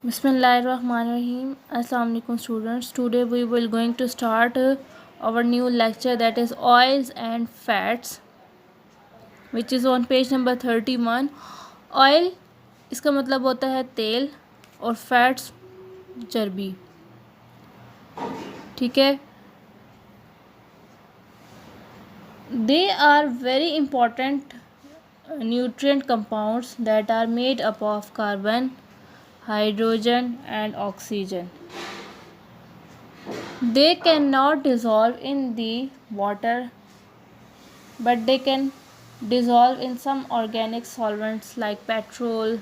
Bismillahirrahmanirrahim. Assalamu alaikum students. Today we will going to start our new lecture, that is oils and fats, which is on page number 31. Oil इसका मतलब होता है तेल और fats चर्बी. ठीक है. They are very important nutrient compounds that are made up of carbon, hydrogen and oxygen. They cannot dissolve in the water, but they can dissolve in some organic solvents like petrol.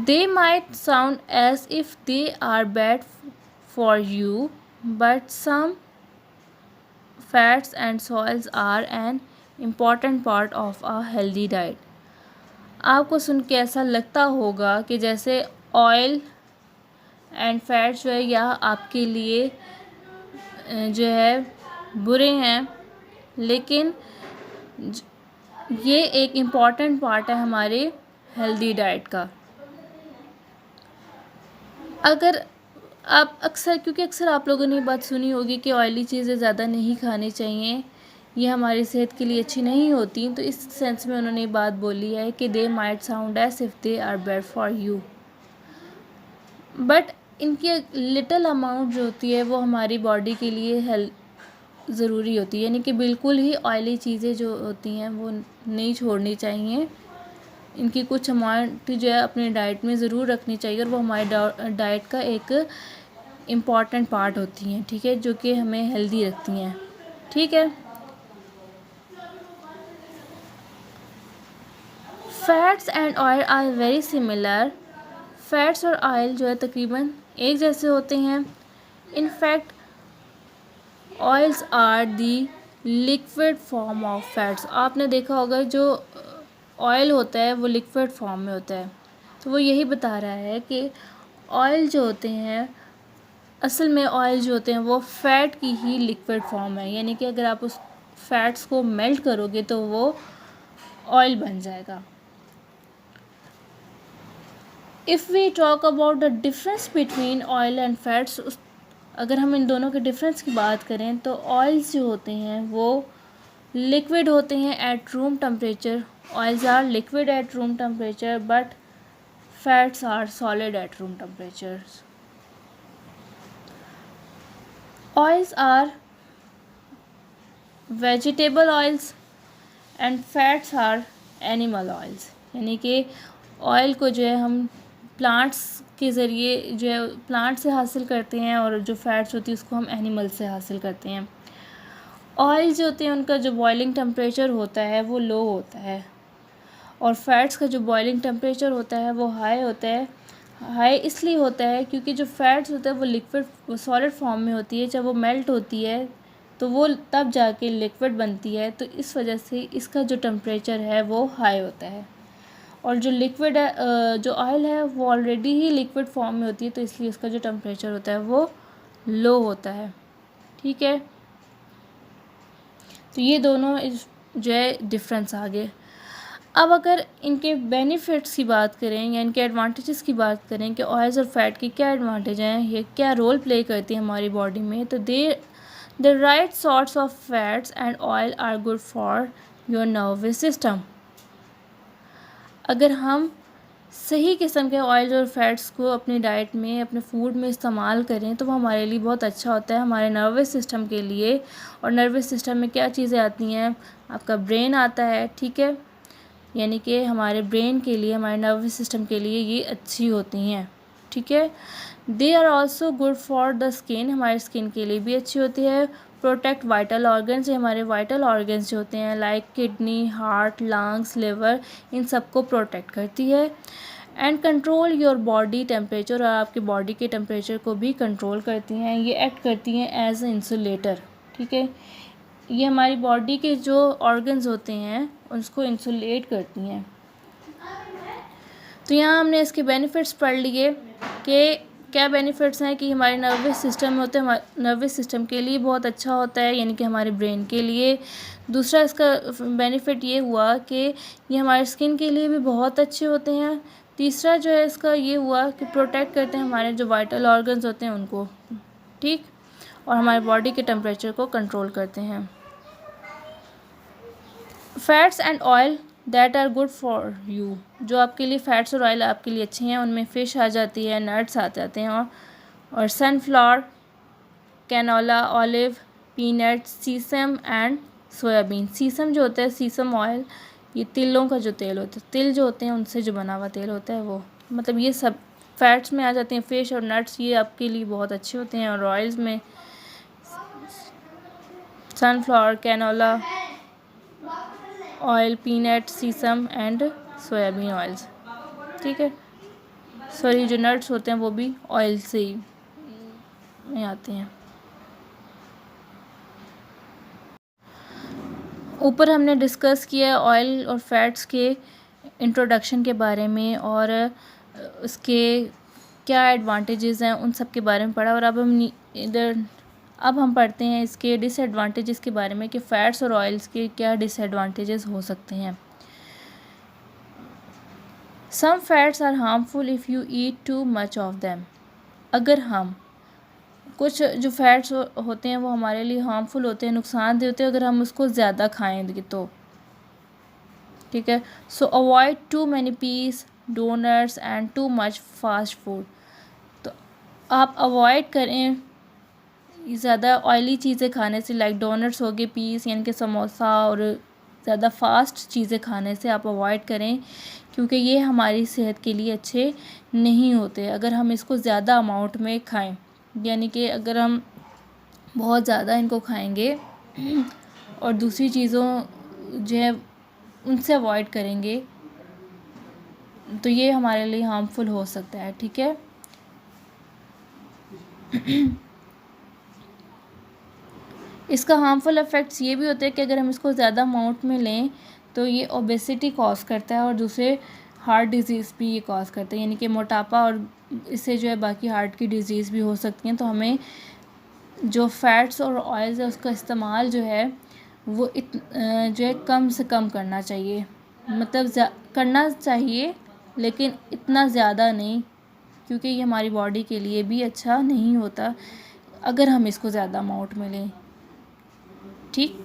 They might sound as if they are bad for you, but some fats and oils are an important part of a healthy diet. आपको सुन के ऐसा लगता होगा कि जैसे oil and fats जो है यह आपके लिए जो है बुरे हैं, लेकिन ये एक इम्पॉर्टेंट पार्ट है हमारे हेल्दी डाइट का. अगर आप अक्सर आप लोगों ने बात सुनी होगी कि ऑयली चीज़ें ज़्यादा नहीं खानी चाहिए, ये हमारी सेहत के लिए अच्छी नहीं होती, तो इस सेंस में उन्होंने बात बोली है कि they might sound as if they are bad for you, but इनकी लिटिल अमाउंट जो होती है वो हमारी बॉडी के लिए ज़रूरी होती है. यानी कि बिल्कुल ही ऑयली चीज़ें जो होती हैं वो नहीं छोड़नी चाहिए. इनकी कुछ अमाउंट जो है अपने डाइट में ज़रूर रखनी चाहिए, और वो हमारे डाइट का एक इम्पॉर्टेंट पार्ट होती हैं. ठीक है, जो कि हमें हेल्दी रखती हैं. ठीक है. Fats and oil are very similar. Fats और ऑयल जो है तकरीबन एक जैसे होते हैं. In fact oils are the liquid form of fats. आपने देखा होगा जो ऑयल होता है वो लिक्विड फॉर्म में होता है, तो वो यही बता रहा है कि ऑयल जो होते हैं, असल में ऑयल जो होते हैं वो फैट की ही लिक्विड फॉर्म है. यानी कि अगर आप उस फैट्स को मेल्ट करोगे तो वो ऑयल बन जाएगा. If we talk about the difference between oil and fats, अगर हम इन दोनों के डिफरेंस की बात करें तो ऑयल्स जो होते हैं वो लिक्विड होते हैं at room temperature. Oils are liquid at room temperature, but fats are solid at room temperatures. Oils are vegetable oils and fats are animal oils. यानी कि ऑयल को जो है हम प्लांट्स के ज़रिए जो है प्लांट से हासिल करते हैं, और जो फैट्स होती है उसको हम एनिमल से हासिल करते हैं. ऑयल जो होते हैं उनका जो बॉइलिंग टेम्परेचर होता है वो लो होता है, और फैट्स का जो बॉइलिंग टेम्परेचर होता है वो हाई होता है. हाई इसलिए होता है क्योंकि जो फैट्स होता है वो लिक्विड सॉलिड फॉर्म में होती है. जब वो मेल्ट होती है तो वो तब जाके लिक्विड बनती है, तो इस वजह से इसका जो टेम्परेचर है वो हाई होता है. और जो लिक्विड है, जो ऑयल है वो ऑलरेडी ही लिक्विड फॉर्म में होती है, तो इसलिए उसका जो टेम्परेचर होता है वो लो होता है. ठीक है, तो ये दोनों जो है डिफरेंस आ गए. अब अगर इनके बेनिफिट्स की बात करें या इनके एडवांटेजेस की बात करें कि ऑयल्स और फैट के क्या एडवांटेज हैं, ये क्या रोल प्ले करती है हमारी बॉडी में, तो the right sorts of fats and oil are good for your nervous system. अगर हम सही किस्म के ऑयल्स और फैट्स को अपनी डाइट में, अपने फूड में इस्तेमाल करें तो वो हमारे लिए बहुत अच्छा होता है, हमारे नर्वस सिस्टम के लिए. और नर्वस सिस्टम में क्या चीज़ें आती हैं, आपका ब्रेन आता है. ठीक है, यानी कि हमारे ब्रेन के लिए, हमारे नर्वस सिस्टम के लिए ये अच्छी होती हैं. ठीक है. They are also good for the skin. हमारे स्किन के लिए भी अच्छी होती है. Protect vital organs. हमारे वाइटल ऑर्गन्स जो होते हैं like kidney, heart, lungs, liver, इन सबको प्रोटेक्ट करती है. And control your body temperature. और आपके बॉडी के टेम्परेचर को भी कंट्रोल करती हैं. ये एक्ट करती हैं एज ए इंसुलेटर. ठीक है, ये हमारी बॉडी के जो ऑर्गन्स होते हैं उसको इंसुलेट करती हैं. तो यहाँ हमने इसके बेनिफिट्स पढ़ लिए कि क्या बेनिफिट्स हैं कि हमारे नर्वस सिस्टम में होते हैं, नर्वस सिस्टम के लिए बहुत अच्छा होता है, यानी कि हमारे ब्रेन के लिए। दूसरा इसका बेनिफिट ये हुआ कि ये हमारे स्किन के लिए भी बहुत अच्छे होते हैं। तीसरा जो है इसका ये हुआ कि प्रोटेक्ट करते हैं हमारे जो वाइटल ऑर्गन्स होते हैं उनको, ठीक, और हमारे बॉडी के टेम्परेचर को कंट्रोल करते हैं। Fats and oil that are good for you, जो आपके लिए फैट्स और ऑयल आपके लिए अच्छे हैं, उनमें फ़िश आ जाती है, नट्स आ जाते हैं, और sunflower, canola, olive, peanuts, sesame and soybean. Sesame जो होता है, सीसम ऑयल, ये तिलों का जो तेल होता है, तिल जो होते हैं उनसे जो बना हुआ तेल होता है वो, मतलब ये सब फैट्स में आ जाते हैं। फ़िश और नट्स ये आपके लिए बहुत अच्छे होते हैं, और ऑयल्स में sunflower, canola oil, peanut, sesame and soybean oils, ठीक है। सॉरी, जो नट्स होते हैं वो भी ऑयल से ही में आते हैं। ऊपर हमने डिस्कस किया ऑयल और फैट्स के इंट्रोडक्शन के बारे में, और उसके क्या एडवांटेजेस हैं उन सब के बारे में पढ़ा, और अब हम पढ़ते हैं इसके डिसएडवांटेजेस के बारे में कि फ़ैट्स और ऑयल्स के क्या डिसएडवांटेजेस हो सकते हैं। Some fats are harmful if you eat too much of them. अगर हम कुछ जो फैट्स होते हैं वो हमारे लिए हार्मफुल होते हैं, नुकसानदेह होते हैं अगर हम उसको ज़्यादा खाएंगे तो, ठीक है। So avoid too many pies, donuts and too much fast food. तो आप अवॉइड करें ज़्यादा ऑयली चीज़ें खाने से, लाइक डोनट्स हो गए, पीस यानी कि समोसा, और ज़्यादा फास्ट चीज़ें खाने से आप अवॉइड करें, क्योंकि ये हमारी सेहत के लिए अच्छे नहीं होते अगर हम इसको ज़्यादा अमाउंट में खाएं। यानी कि अगर हम बहुत ज़्यादा इनको खाएंगे और दूसरी चीज़ों जो है उनसे अवॉइड करेंगे तो ये हमारे लिए हार्मफुल हो सकता है, ठीक है। इसका हार्मफुल इफ़ेक्ट्स ये भी होते हैं कि अगर हम इसको ज़्यादा अमाउंट में लें तो ये ओबेसिटी कॉज करता है, और दूसरे हार्ट डिजीज़ भी ये कॉज करते हैं, यानी कि मोटापा, और इससे जो है बाकी हार्ट की डिजीज़ भी हो सकती हैं। तो हमें जो फैट्स और ऑयल्स है उसका इस्तेमाल जो है वो जो है कम से कम करना चाहिए, मतलब करना चाहिए लेकिन इतना ज़्यादा नहीं, क्योंकि ये हमारी बॉडी के लिए भी अच्छा नहीं होता अगर हम इसको ज़्यादा अमाउंट में लें, ठीक।